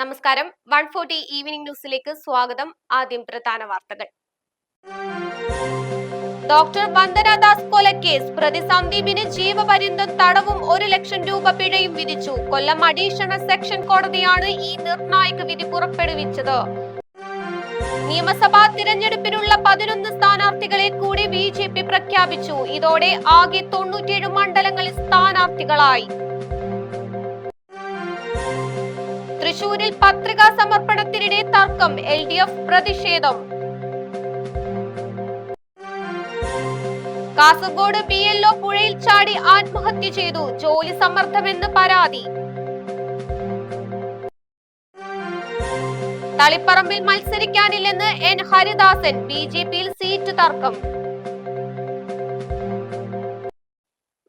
നമസ്കാരം. 140 ഈവനിംഗ് ന്യൂസിലേക്ക് സ്വാഗതം. ആദ്യം പ്രധാന വാർത്തകൾ. ഡോക്ടർ വന്ദനദാസ് കൊലക്കേസ് പ്രതി സന്ദീപിന് ജീവപര്യന്തം തടവും 1 ലക്ഷം രൂപ പിഴയും വിധിച്ചു. കൊല്ലം അഡീഷണൽ സെക്ഷൻ കോടതിയാണ് ഈ നിർണായക വിധി പുറപ്പെടുവിച്ചത്. നിയമസഭാ തിരഞ്ഞെടുപ്പിനുള്ള 11 സ്ഥാനാർത്ഥികളെ കൂടി BJP പ്രഖ്യാപിച്ചു. ഇതോടെ ആകെ 97 മണ്ഡലങ്ങളിൽ സ്ഥാനാർത്ഥികളായി. തൃശൂരിൽ പത്രികാ സമർപ്പണത്തിനിടെ തർക്കം, LDF പ്രതിഷേധം. കാസർഗോഡ് BLO പുഴയിൽ ചാടി ആത്മഹത്യ ചെയ്തു. ജോലി സമ്മർദ്ദമെന്ന് പരാതി. തളിപ്പറമ്പിൽ മത്സരിക്കാനില്ലെന്ന് N ഹരിദാസൻ. BJPയിൽ സീറ്റ് തർക്കം.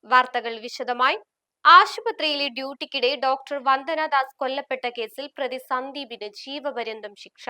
വാർത്തകൾ വിശദമായി. ആശുപത്രിയിലെ ഡ്യൂട്ടിക്കിടെ ഡോക്ടർ വന്ദനദാസ് കൊല്ലപ്പെട്ട കേസിൽ പ്രതി സന്ദീപിന് ജീവപര്യന്തം ശിക്ഷ.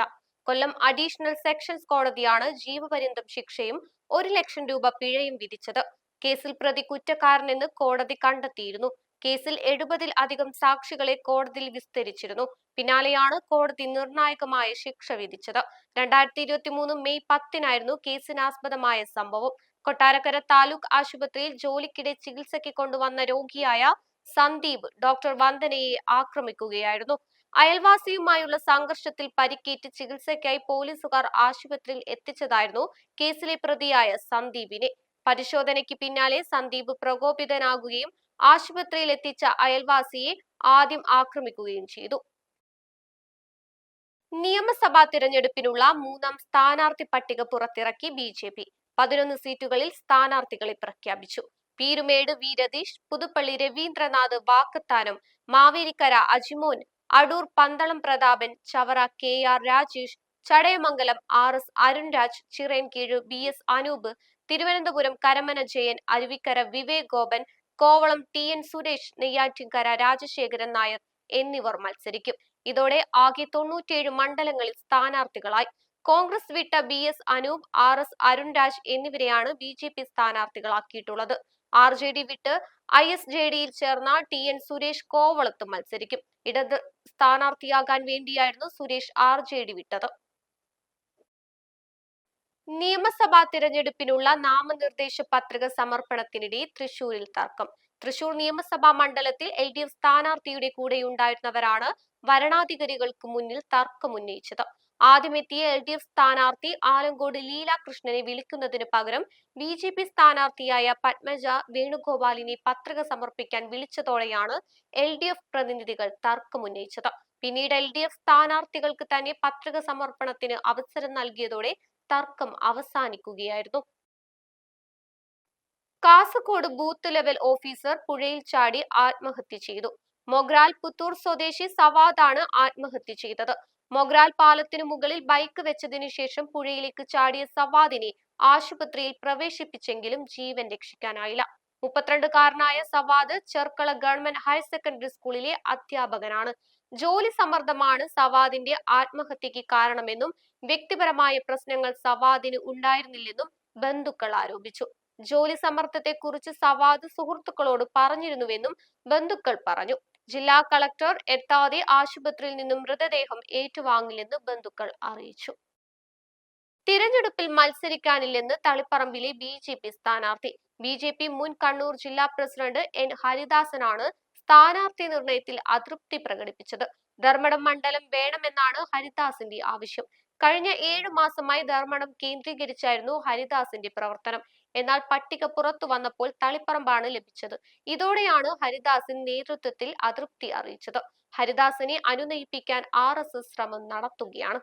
കൊല്ലം അഡീഷണൽ സെഷൻസ് കോടതിയാണ് ജീവപര്യന്തം ശിക്ഷയും 1 ലക്ഷം രൂപ പിഴയും വിധിച്ചത്. കേസിൽ പ്രതി കുറ്റക്കാരനെന്ന് കോടതി കണ്ടെത്തിയിരുന്നു. കേസിൽ 70-ൽ അധികം സാക്ഷികളെ കോടതിയിൽ വിസ്തരിച്ചിരുന്നു. പിന്നാലെയാണ് കോടതി നിർണായകമായ ശിക്ഷ വിധിച്ചത്. 2023 മെയ് 10-നായിരുന്നു കേസിനാസ്പദമായ സംഭവം. കൊട്ടാരക്കര താലൂക്ക് ആശുപത്രിയിൽ ജോലിക്കിടെ ചികിത്സയ്ക്ക് കൊണ്ടുവന്ന രോഗിയായ സന്ദീപ് ഡോക്ടർ വന്ദനയെ ആക്രമിക്കുകയായിരുന്നു. അയൽവാസിയുമായുള്ള സംഘർഷത്തിൽ പരിക്കേറ്റ് ചികിത്സയ്ക്കായി പോലീസുകാർ ആശുപത്രിയിൽ എത്തിച്ചതായിരുന്നു കേസിലെ പ്രതിയായ സന്ദീപിനെ. പരിശോധനയ്ക്ക് പിന്നാലെ സന്ദീപ് പ്രകോപിതനാകുകയും ആശുപത്രിയിൽ എത്തിച്ച അയൽവാസിയെ ആദ്യം ആക്രമിക്കുകയും ചെയ്തു. നിയമസഭാ തിരഞ്ഞെടുപ്പിനുള്ള 3ാം സ്ഥാനാർത്ഥി പട്ടിക പുറത്തിറക്കി BJP. 11 സീറ്റുകളിൽ സ്ഥാനാർത്ഥികളെ പ്രഖ്യാപിച്ചു. Peermade V Ratheesh, Puthuppally Ravindranath, വാക്കത്താനം Mavelikkara Ajimon, Adoor Pandalam Prathapan, Chavara KR Rajesh, Chadayamangalam RS Arunraj, Chirayinkeezhu BS Anoop, Thiruvananthapuram Karamana Jayan, Aruvikkara Vivek Gopan, Kovalam TN Suresh, Neyyattinkara Rajasekharan Nair എന്നിവർ മത്സരിക്കും. ഇതോടെ ആകെ 97 മണ്ഡലങ്ങളിൽ സ്ഥാനാർത്ഥികളായി. കോൺഗ്രസ് വിട്ട BS അനൂപ്, RS അരുൺരാജ് എന്നിവരെയാണ് BJP സ്ഥാനാർത്ഥികളാക്കിയിട്ടുള്ളത്. RJD വിട്ട് ISJDയിൽ ചേർന്ന TN സുരേഷ് കോവളത്ത് മത്സരിക്കും. ഇടത് സ്ഥാനാർത്ഥിയാകാൻ വേണ്ടിയായിരുന്നു സുരേഷ് RJD വിട്ടത്. നിയമസഭാ തിരഞ്ഞെടുപ്പിനുള്ള നാമനിർദ്ദേശ പത്രിക സമർപ്പണത്തിനിടെ തൃശൂരിൽ തർക്കം. തൃശൂർ നിയമസഭാ മണ്ഡലത്തിൽ LDF സ്ഥാനാർത്ഥിയുടെ കൂടെയുണ്ടായിരുന്നവരാണ് വരണാധികാരികൾക്ക് മുന്നിൽ തർക്കമുന്നയിച്ചത്. ആദ്യമെത്തിയ LDF സ്ഥാനാർത്ഥി ആലങ്കോട് ലീലാകൃഷ്ണനെ വിളിക്കുന്നതിന് പകരം BJP സ്ഥാനാർത്ഥിയായ പത്മജ വേണുഗോപാലിനെ പത്രിക സമർപ്പിക്കാൻ വിളിച്ചതോടെയാണ് LDF പ്രതിനിധികൾ തർക്കമുന്നയിച്ചത്. പിന്നീട് LDF സ്ഥാനാർത്ഥികൾക്ക് തന്നെ പത്രിക സമർപ്പണത്തിന് അവസരം നൽകിയതോടെ തർക്കം അവസാനിക്കുകയായിരുന്നു. കാസർഗോഡ് ബൂത്ത് ലെവൽ ഓഫീസർ പുഴയിൽ ചാടി ആത്മഹത്യ ചെയ്തു. മൊഗ്രാൽ പുത്തൂർ സ്വദേശി സവാദാണ് ആത്മഹത്യ ചെയ്തത്. മൊഗ്രാൽ പാലത്തിനു മുകളിൽ ബൈക്ക് വെച്ചതിനു ശേഷം പുഴയിലേക്ക് ചാടിയ സവാദിനെ ആശുപത്രിയിൽ പ്രവേശിപ്പിച്ചെങ്കിലും ജീവൻ രക്ഷിക്കാനായില്ല. 32-കാരനായ Sawad Cherkala government higher secondary സ്കൂളിലെ അധ്യാപകനാണ്. ജോലി സമ്മർദ്ദമാണ് സവാദിന്റെ ആത്മഹത്യക്ക് കാരണമെന്നും വ്യക്തിപരമായ പ്രശ്നങ്ങൾ സവാദിന് ഉണ്ടായിരുന്നില്ലെന്നും ബന്ധുക്കൾ ആരോപിച്ചു. ജോലി സമ്മർദ്ദത്തെക്കുറിച്ച് സവാദ് സുഹൃത്തുക്കളോട് പറഞ്ഞിരുന്നുവെന്നും ബന്ധുക്കൾ പറഞ്ഞു. ജില്ലാ കളക്ടർ എത്താതെ ആശുപത്രിയിൽ നിന്നും മൃതദേഹം ഏറ്റുവാങ്ങില്ലെന്ന് ബന്ധുക്കൾ അറിയിച്ചു. തിരഞ്ഞെടുപ്പിൽ മത്സരിക്കാനില്ലെന്ന് തളിപ്പറമ്പിലെ BJP സ്ഥാനാർത്ഥി. BJP മുൻ കണ്ണൂർ ജില്ലാ പ്രസിഡന്റ് N ഹരിദാസനാണ് സ്ഥാനാർത്ഥി നിർണയത്തിൽ അതൃപ്തി പ്രകടിപ്പിച്ചത്. ധർമ്മടം മണ്ഡലം വേണമെന്നാണ് ഹരിദാസിന്റെ ആവശ്യം. കഴിഞ്ഞ 7 മാസമായി ധർമ്മടം കേന്ദ്രീകരിച്ചായിരുന്നു ഹരിദാസിന്റെ പ്രവർത്തനം. എന്നാൽ പട്ടിക പുറത്തു വന്നപ്പോൾ തളിപ്പറമ്പാണ് ലഭിച്ചത്. ഇതോടെയാണ് ഹരിദാസിൻ നേതൃത്വത്തിൽ അതൃപ്തി അറിയിച്ചത്. ഹരിദാസിനെ അനുനയിപ്പിക്കാൻ RSS ശ്രമം നടത്തുകയാണ്.